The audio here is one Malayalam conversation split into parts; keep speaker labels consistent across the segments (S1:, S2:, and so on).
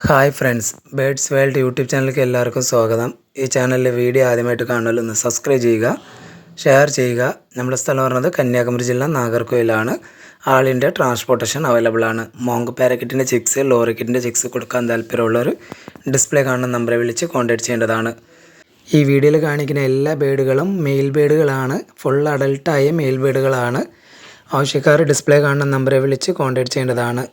S1: Hi friends, birds world YouTube ചാനലിലേക്ക് എല്ലാവർക്കും സ്വാഗതം. ഈ ചാനലിലെ വീഡിയോ ആദ്യമായിട്ട് കാണുമല്ലോ, ഒന്ന് സബ്സ്ക്രൈബ് ചെയ്യുക, ഷെയർ ചെയ്യുക. നമ്മുടെ സ്ഥലം പറയുന്നത് കന്യാകുമരി ജില്ല നാഗർകോയിലാണ്. ആൾ ഇന്ത്യ ട്രാൻസ്പോർട്ടേഷൻ അവൈലബിൾ ആണ്. മോങ്ക് പാരക്കറ്റിൻ്റെ ചിക്സ്, ലോറിക്കറ്റിൻ്റെ ചിക്സ് കൊടുക്കാൻ താല്പര്യമുള്ളവർ ഡിസ്പ്ലേ കാണുന്ന നമ്പറെ വിളിച്ച് കോൺടാക്ട് ചെയ്യേണ്ടതാണ്. ഈ വീഡിയോയിൽ കാണിക്കുന്ന എല്ലാ ബേഡുകളും മെയിൽ ബേഡുകളാണ്. ഫുൾ അഡൽട്ടായ മെയിൽ ബേഡുകളാണ്. ആവശ്യക്കാർ ഡിസ്പ്ലേ കാണുന്ന നമ്പറെ വിളിച്ച് കോൺടാക്ട് ചെയ്യേണ്ടതാണ്.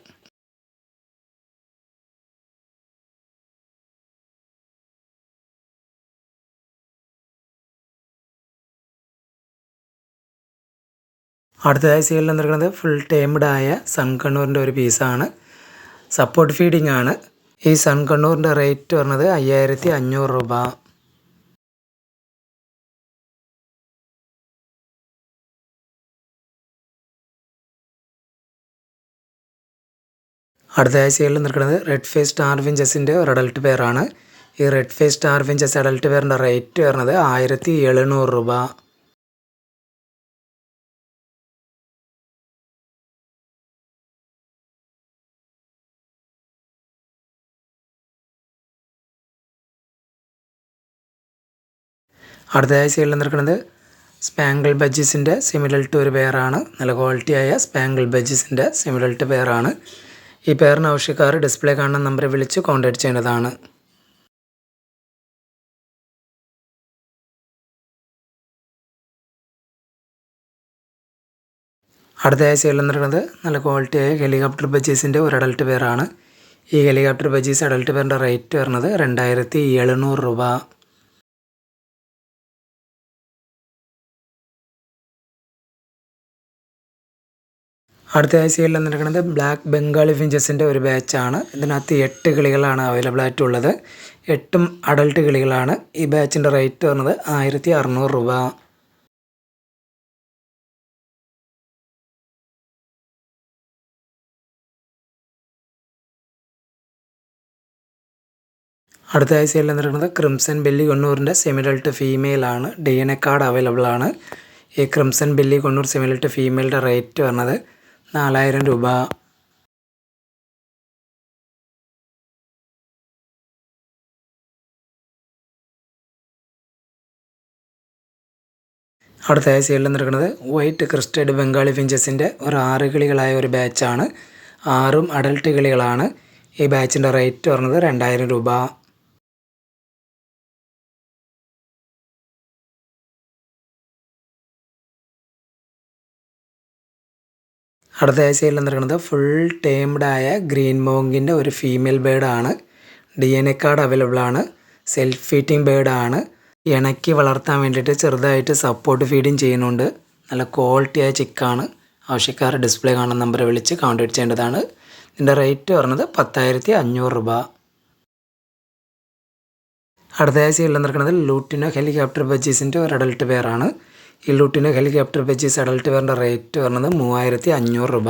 S1: അടുത്തതായി സീലിൽ നിന്നിരിക്കുന്നത് ഫുൾ ടൈംഡായ സൺ കണ്ണൂറിൻ്റെ ഒരു പീസാണ്. സപ്പോർട്ട് ഫീഡിംഗ് ആണ്. ഈ സൺ കണ്ണൂറിൻ്റെ റേറ്റ് പറഞ്ഞത് 5500 രൂപ. അടുത്തതായി സീലിൽ നിൽക്കുന്നത് റെഡ് ഫേസ് സ്റ്റാർവിഞ്ചസിൻ്റെ ഒരു അഡൽട്ട് പെയറാണ്. ഈ റെഡ് ഫേസ് സ്റ്റാർവിഞ്ചസ് അഡൽട്ട് പെയറിൻ്റെ റേറ്റ് പറഞ്ഞത് 1700 രൂപ. അടുത്തതായി സീലിൽ നിൽക്കുന്നത് സ്പാങ്കിൾ ബഡ്ജസിൻ്റെ സിമിലർ ടു ഒരു പെയറാണ്. നല്ല ക്വാളിറ്റിയായ സ്പാങ്കിൾ ബഡ്ജസിൻ്റെ സിമിലർ ടു പെയറാണ്. ഈ പെയറിന് ആവശ്യക്കാർ ഡിസ്പ്ലേ കാണുന്ന നമ്പറെ വിളിച്ച് കോൺടാക്ട് ചെയ്യേണ്ടതാണ്. അടുത്തതായി സീലിൽ നിൽക്കുന്നത് നല്ല ക്വാളിറ്റിയായ ഹെലികോപ്റ്റർ ബഡ്ജീസിൻ്റെ ഒരു അഡൽട്ട് പെയറാണ്. ഈ ഹെലികോപ്റ്റർ ബഡ്ജീസ് അഡൽട്ട് പെയറിൻ്റെ റേറ്റ് വരുന്നത് 2700 രൂപ. അടുത്തതായി സീലിൽ നിൽക്കുന്നത് ബ്ലാക്ക് ബംഗാളി ഫിഞ്ചസിൻ്റെ ഒരു ബാച്ചാണ്. ഇതിനകത്ത് 8 കിളികളാണ് അവൈലബിൾ ആയിട്ടുള്ളത്. 8ഉം അഡൽട്ട് കിളികളാണ്. ഈ ബാച്ചിൻ്റെ റേറ്റ് വരുന്നത് 1600 രൂപ. അടുത്തതായി സീലിൽ നിൽക്കുന്നത് ക്രിംസൺ ബെല്ലി കൊണ്ണൂറിൻ്റെ സെമിഡൽട്ട് ഫീമെയിലാണ്. DNA കാർഡ് അവൈലബിൾ ആണ്. ഈ ക്രിംസൺ ബെല്ലി കൊണ്ണൂർ സെമിഡൽട്ട് ഫീമെയിലിൻ്റെ റേറ്റ് വരുന്നത് 4000 രൂപ. അടുത്തതായി സീലിൽ നിൽക്കുന്നത് വൈറ്റ് ക്രിസ്റ്റഡ് ബംഗാളി ഫിഞ്ചസിൻ്റെ ഒരു 6 കിളികളായ ഒരു ബാച്ചാണ്. 6ഉം അഡൽട്ട് കിളികളാണ്. ഈ ബാച്ചിൻ്റെ റേറ്റ് വരുന്നത് 2000 രൂപ. അടുത്തതായി സീലിൽ നിൽക്കുന്നത് ഫുൾ ടേംഡായ ഗ്രീൻ മോങ്കിൻ്റെ ഒരു ഫീമെയിൽ ബേർഡാണ്. DNA കാർഡ് അവൈലബിൾ ആണ്. സെൽഫ് ഫീറ്റിംഗ് ബേർഡാണ്. ഇണക്കി വളർത്താൻ വേണ്ടിയിട്ട് ചെറുതായിട്ട് സപ്പോർട്ട് ഫീഡിങ് ചെയ്യുന്നുണ്ട്. നല്ല ക്വാളിറ്റിയായ ചിക്കാണ്. ആവശ്യക്കാർ ഡിസ്പ്ലേ കാണുന്ന നമ്പറെ വിളിച്ച് കോൺടാക്ട് ചെയ്യേണ്ടതാണ്. ഇതിൻ്റെ റേറ്റ് പറഞ്ഞത് 10500 രൂപ. അടുത്തതായി സീലിൽ നിൽക്കുന്നത് ലൂട്ടിനോ ഹെലികോപ്റ്റർ ബഡ്ജീസിൻ്റെ ഒരു അഡൽട്ട് പെയറാണ്. ഈ ലൂട്ടിനോ ഹെലികോപ്റ്റർ ബഡ്ജീസ് അഡൽട്ട് പെയറിൻ്റെ റേറ്റ് പറഞ്ഞത് 3500 രൂപ.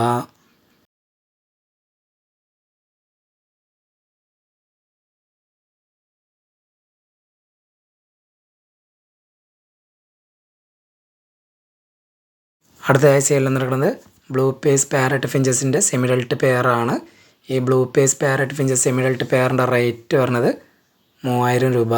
S1: അടുത്തതായി സീലിൽ നിൽക്കുന്നത് ബ്ലൂ പേസ് പാരറ്റ് ഫിഞ്ചസിൻ്റെ സെമിഡൽട്ട് പെയറാണ്. ഈ blue face parrot finches semi adult പെയറിൻ്റെ റേറ്റ് പറഞ്ഞത് 3000 രൂപ.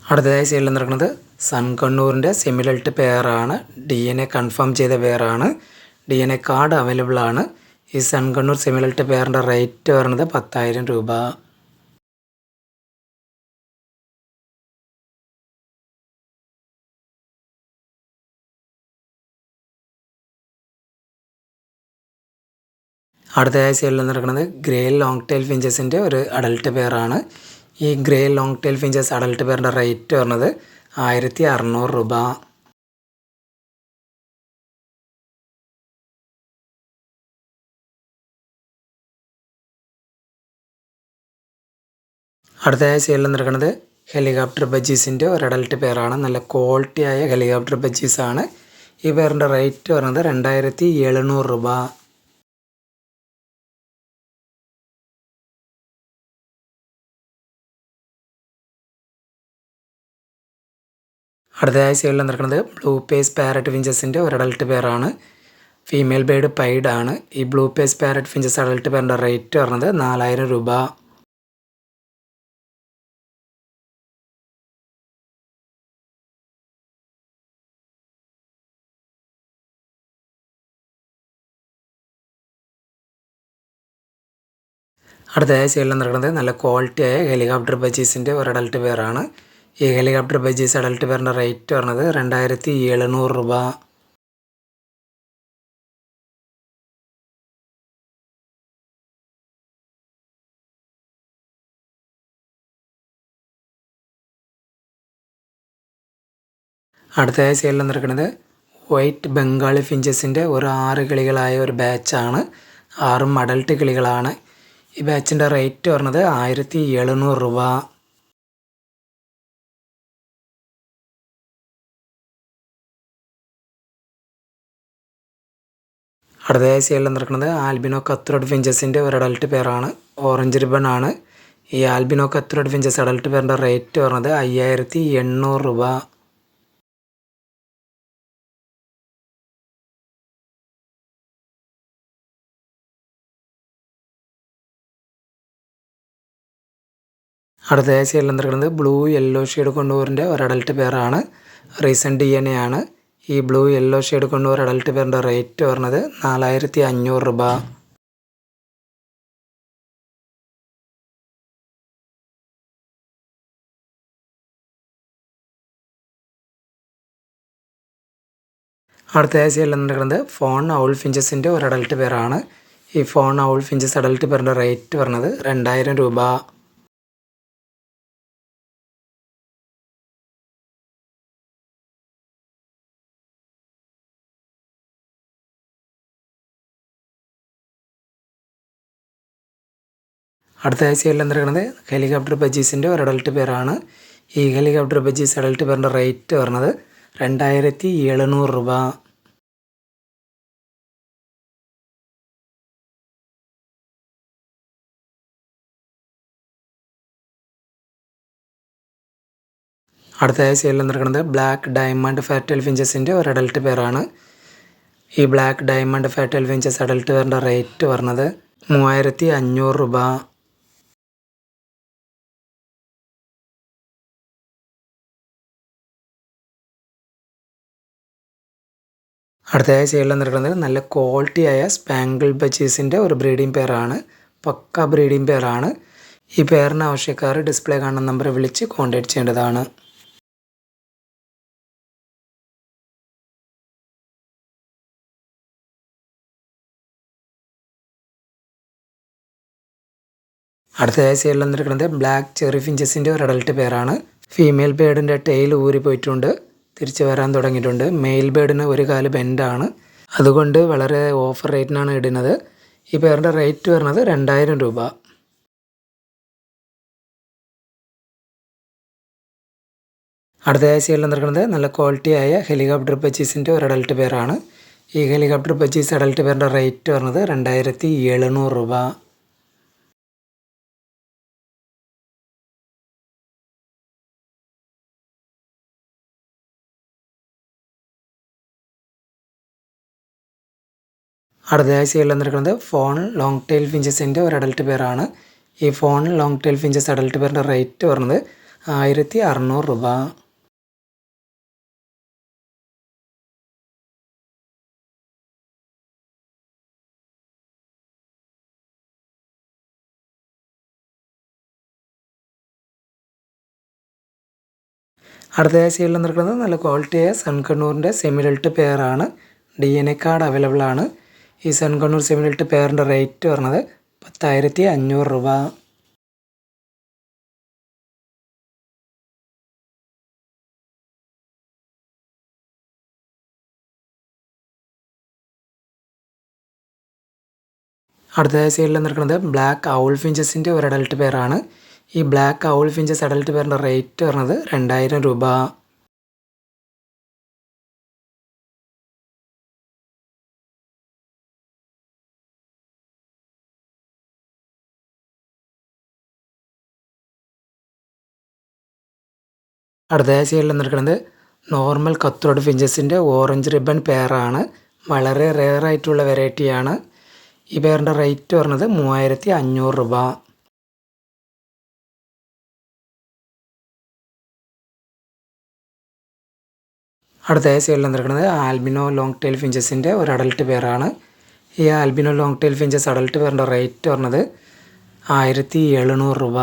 S1: അടുത്തതായി സീലിൽ നിൽക്കുന്നത് സൺ കണ്ണൂറിൻ്റെ സെമിഡൽട്ട് പെയറാണ്. DNA കൺഫേം ചെയ്ത പെയറാണ്. DNA കാർഡ് അവൈലബിൾ ആണ്. ഈ സൺ കണ്ണൂർ സെമിഡൽട്ട് പെയറിൻ്റെ റേറ്റ് വരുന്നത് 10000 രൂപ. അടുത്തതായി സീലിൽ നിൽക്കുന്നത് ഗ്രേ ലോങ് ടെയിൽ ഫിഞ്ചസിൻ്റെ ഒരു അഡൽട്ട് പെയറാണ്. ഈ grey long tail finches adult പെയറിൻ്റെ റേറ്റ് വരുന്നത് 1600 രൂപ. അടുത്തതായി സീലിൽ നിൽക്കുന്നത് ഹെലികോപ്റ്റർ ബഡ്ജീസിൻ്റെ ഒരു അഡൽട്ട് പെയറാണ്. നല്ല ക്വാളിറ്റിയായ ഹെലികോപ്റ്റർ ബഡ്ജീസാണ്. ഈ പെയറിൻ്റെ റേറ്റ് വരുന്നത് 2700 രൂപ. അടുത്തതായി സൈഡിൽ നിൽക്കുന്നത് ബ്ലൂ പേസ് പാരറ്റ് ഫിഞ്ചസിൻ്റെ ഒരു അഡൽട്ട് പെയറാണ്. ഫീമെയിൽ ബേർഡ് പൈഡ് ആണ്. ഈ blue face parrot finches adult പെയറിൻ്റെ റേറ്റ് പറഞ്ഞത് 4000 രൂപ. അടുത്തതായി സൈഡിൽ നിൽക്കുന്നത് നല്ല ക്വാളിറ്റിയായ ഹെലികോപ്റ്റർ ബജീസിൻ്റെ ഒരു അഡൽട്ട് പെയറാണ്. ഈ ഹെലികോപ്റ്റർ ബജീസ് അഡൽട്ട് പെയറിൻ്റെ റേറ്റ് പറഞ്ഞത് 2700 രൂപ. അടുത്തതായി സൈഡിൽ നിൽക്കുന്നത് വൈറ്റ് ബംഗാളി ഫിഞ്ചസിൻ്റെ ഒരു 6 കിളികളായ ഒരു ബാച്ചാണ്. 6 അഡൽട്ട് കിളികളാണ്. ഈ ബാച്ചിൻ്റെ റേറ്റ് പറഞ്ഞത് 1700 രൂപ. അടുത്തതായി സൈഡിൽ നിൽക്കുന്നത് ആൽബിനോ കത്രോഡ് ഫിഞ്ചസിൻ്റെ ഒരു അഡൽട്ട് പെയറാണ്. ഓറഞ്ച് റിബൺ ആണ്. ഈ ആൽബിനോ കത്രോഡ് ഫിഞ്ചസ് അഡൽട്ട് പെയറിൻ്റെ റേറ്റ് പറഞ്ഞത് 5800 രൂപ. അടുത്തതായി സൈഡിൽ നിൽക്കുന്നത് ബ്ലൂ യെല്ലോ ഷെയ്ഡ് കൊണ്ടുപോറിൻ്റെ ഒരു അഡൽട്ട് പെയറാണ്. റീസെൻറ്റ് DNA ആണ്. ഈ ബ്ലൂ യെല്ലോ ഷെയ്ഡ് കൊണ്ടുപോർ അഡൽട്ട് പെയറിൻ്റെ റേറ്റ് പറഞ്ഞത് 4500 രൂപ. അടുത്തതായി സൈഡിൽ നിൽക്കുന്നത് ഫോൺ ഔൾ ഫിഞ്ചസിൻ്റെ ഒരു അഡൽട്ട് പെയറാണ്. ഈ ഫോൺ ഔൾ ഫിഞ്ചസ് അഡൽട്ട് പെയറിൻ്റെ റേറ്റ് പറഞ്ഞത് 2000 രൂപ. അടുത്തതായി സൈഡിൽ നിൽക്കുന്നത് ഹെലികോപ്റ്റർ ബജീസിൻ്റെ ഒരു അഡൽട്ട് പെയറാണ്. ഈ ഹെലികോപ്റ്റർ ബജീസ് അഡൽട്ട് പെയറിൻ്റെ റേറ്റ് പറഞ്ഞത് 2700 രൂപ. അടുത്തതായി സൈഡിൽ നിൽക്കുന്നത് ബ്ലാക്ക് ഡയമണ്ട് ഫാറ്റൽ ഫിഞ്ചസിൻ്റെ ഒരു അഡൽട്ട് പെയറാണ്. ഈ black diamond firetail finches adult പെയറിൻ്റെ റേറ്റ് പറഞ്ഞത് 3500 രൂപ. അടുത്തതായി സൈഡിൽ നിൽക്കുന്നത് നല്ല ക്വാളിറ്റിയായ സ്പാങ്കിൾ ബജീസിൻ്റെ ഒരു ബ്രീഡിംഗ് പെയറാണ്. പക്ക ബ്രീഡിംഗ് പെയറാണ്. ഈ പെയറിന് ആവശ്യക്കാർ ഡിസ്പ്ലേ കാണുന്ന നമ്പർ വിളിച്ച് കോൺടാക്റ്റ് ചെയ്യേണ്ടതാണ്. അടുത്തതായി സൈഡിൽ നിൽക്കുന്നത് ബ്ലാക്ക് ചെറി ഫിഞ്ചസിൻ്റെ ഒരു അഡൽട്ട് പെയറാണ്. ഫീമെയിൽ ബേർഡിൻ്റെ ടെയിൽ ഊരിപ്പോയിട്ടുണ്ട്. തിരിച്ചു വരാൻ തുടങ്ങിയിട്ടുണ്ട്. മെയിൽ ബേർഡിന് ഒരു കാല് ബെൻഡാണ്. അതുകൊണ്ട് വളരെ ഓഫർ റേറ്റിനാണ് ഇടുന്നത്. ഈ പെയറിൻ്റെ റേറ്റ് വരുന്നത് 2000 രൂപ. അടുത്തതായി സൈഡിൽ നിൽക്കുന്നത് നല്ല ക്വാളിറ്റിയായ ഹെലികോപ്റ്റർ ബജീസിൻ്റെ ഒരു അഡൽട്ട് പെയറാണ്. ഈ ഹെലികോപ്റ്റർ ബജീസ് അഡൽട്ട് പെയറിൻ്റെ റേറ്റ് വരുന്നത് 2700 രൂപ. അടുത്തതായി സൈഡിൽ നിൽക്കുന്നത് ഫോൺ ലോങ് ടെയിൽ ഫിഞ്ചസിൻ്റെ ഒരു അഡൽട്ട് പെയറാണ്. ഈ fawn long tail finches adult പെയറിൻ്റെ റേറ്റ് വരുന്നത് 1600 രൂപ. അടുത്തതായി സൈഡിൽ നിൽക്കുന്നത് നല്ല ക്വാളിറ്റിയായ സൺകണ്ണൂറിൻ്റെ സെമിഡൽട്ട് പെയറാണ്. DNA കാർഡ് അവൈലബിൾ ആണ്. ഈ സൺകണ്ണൂർ സെമിഡൽട്ട് പെയറിൻ്റെ റേറ്റ് പറഞ്ഞത് 10500 രൂപ. അടുത്തതായി സൈഡിൽ നിൽക്കുന്നത് ബ്ലാക്ക് ഔൾ ഫിഞ്ചസിൻ്റെ ഒരു അഡൽട്ട് പെയറാണ്. ഈ ബ്ലാക്ക് ഔൾ ഫിഞ്ചസ് അഡൽട്ട് പെയറിൻ്റെ റേറ്റ് പറഞ്ഞത് 2000 രൂപ. അടുത്തതായി സൈഡിൽ നിൽക്കുന്നത് നോർമൽ കത്രോഡ് ഫിഞ്ചസിൻ്റെ ഓറഞ്ച് റിബൺ പെയറാണ്. വളരെ റെയർ ആയിട്ടുള്ള വെറൈറ്റിയാണ്. ഈ പെയറിൻ്റെ റേറ്റ് പറഞ്ഞത് 3500 രൂപ. അടുത്തതായി സൈഡിൽ നിൽക്കുന്നത് ആൽബിനോ ലോങ് ടെയിൽ ഫിഞ്ചസിൻ്റെ ഒരു അഡൽട്ട് പെയറാണ്. ഈ albino long tail finches adult പെയറിൻ്റെ റേറ്റ് പറഞ്ഞത് 1700 രൂപ.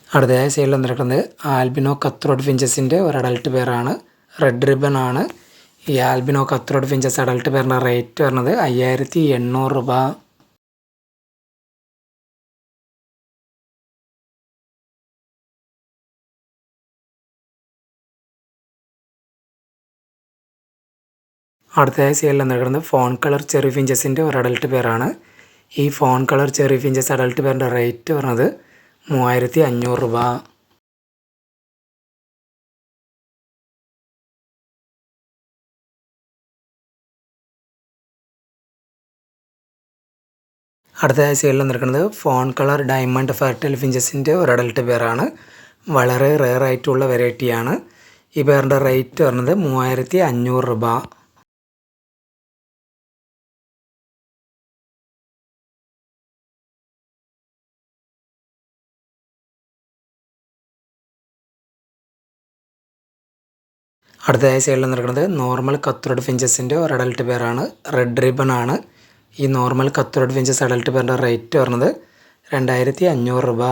S1: അടുത്തതായി സൈഡിൽ നിൽക്കുന്നത് ആൽബിനോ കത്രോഡ് ഫിഞ്ചസിൻ്റെ ഒരു അഡൽട്ട് പെയറാണ്. റെഡ് റിബൺ ആണ്. ഈ ആൽബിനോ കത്രോഡ് ഫിഞ്ചസ് അഡൽട്ട് പെയറിൻ്റെ റേറ്റ് പറഞ്ഞത് 5800 രൂപ. അടുത്തതായി സൈഡിൽ നിൽക്കുന്നത് ഫോൺ കളർ ചെറി ഫിഞ്ചസിൻ്റെ ഒരു അഡൽട്ട് പെയറാണ്. ഈ fawn colour cherry finches adult പെയറിൻ്റെ റേറ്റ് പറഞ്ഞത് 3500 രൂപ. അടുത്തതായി സൈഡിൽ നിൽക്കുന്നത് ഫോൺ കളർ ഡയമണ്ട് ഫെർട്ടൈൽ ഫിഞ്ചസിൻ്റെ ഒരു അഡൽട്ട് പെയറാണ്. വളരെ റെയർ ആയിട്ടുള്ള വെറൈറ്റിയാണ്. ഈ പെയറിൻ്റെ റേറ്റ് പറഞ്ഞത് 3500 രൂപ. അടുത്തതായി സൈഡിൽ നിൽക്കുന്നത് നോർമൽ കത്രോഡ് ഫിഞ്ചസിൻ്റെ ഒരു അഡൽട്ട് പെയറാണ്. റെഡ് റിബൺ ആണ്. ഈ നോർമൽ കത്രോഡ് ഫിഞ്ചസ് അഡൽട്ട് പെയറിൻ്റെ റേറ്റ് പറഞ്ഞത് 2500 രൂപ.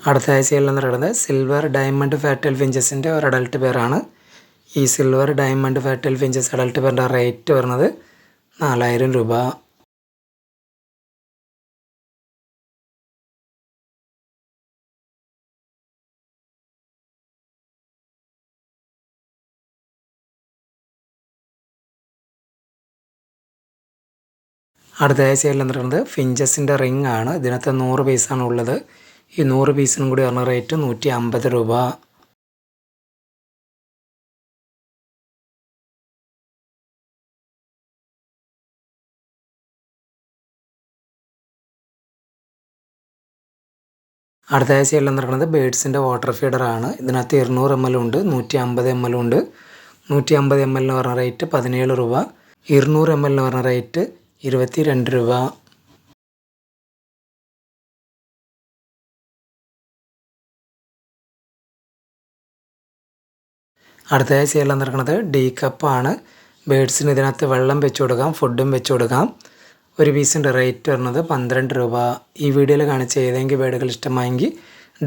S1: അടുത്തതായി സൈഡിൽ നിൽക്കുന്നത് സിൽവർ ഡയമണ്ട് ഫെർട്ടൈൽ ഫിഞ്ചസിൻ്റെ ഒരു അഡൽട്ട് പെയറാണ്. ഈ silver diamond fertile finches adult പെയറിൻ്റെ റേറ്റ് പറഞ്ഞത് 4000 രൂപ. അടുത്തതായി സൈഡിൽ നിൽക്കുന്നത് ഫിഞ്ചസിൻ്റെ റിംഗ് ആണ്. ഇതിനകത്ത് 100 പീസാണ് ഉള്ളത്. ഈ 100 പീസിനും കൂടി പറഞ്ഞ റേറ്റ് 150 രൂപ. അടുത്തതായി സൈഡിൽ നിൽക്കുന്നത് ബേഡ്സിൻ്റെ വാട്ടർ ഫീഡറാണ്. ഇതിനകത്ത് 200 ml ഉണ്ട്, 150 ml ഉണ്ട്. 150 ml എന്ന് പറഞ്ഞ റേറ്റ് 17 രൂപ. 200 ml എന്ന് പറഞ്ഞ റേറ്റ് 22 രൂപ. അടുത്തതായി സൈഡിൽ നിൽക്കുന്നത് ഡീ കപ്പാണ്. ബേഡ്സിന് ഇതിനകത്ത് വെള്ളം വെച്ച് കൊടുക്കാം, ഫുഡും വെച്ച് കൊടുക്കാം. ഒരു പീസിൻ്റെ റേറ്റ് വരുന്നത് 12 രൂപ. ഈ വീഡിയോയിൽ കാണിച്ച ഏതെങ്കിലും ബേഡുകൾ ഇഷ്ടമായെങ്കിൽ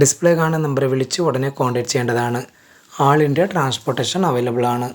S1: ഡിസ്പ്ലേ കാണുന്ന നമ്പർ വിളിച്ച് ഉടനെ കോൺടാക്റ്റ് ചെയ്യേണ്ടതാണ്. ആൾ ഇന്ത്യ ട്രാൻസ്പോർട്ടേഷൻ അവൈലബിൾ ആണ്.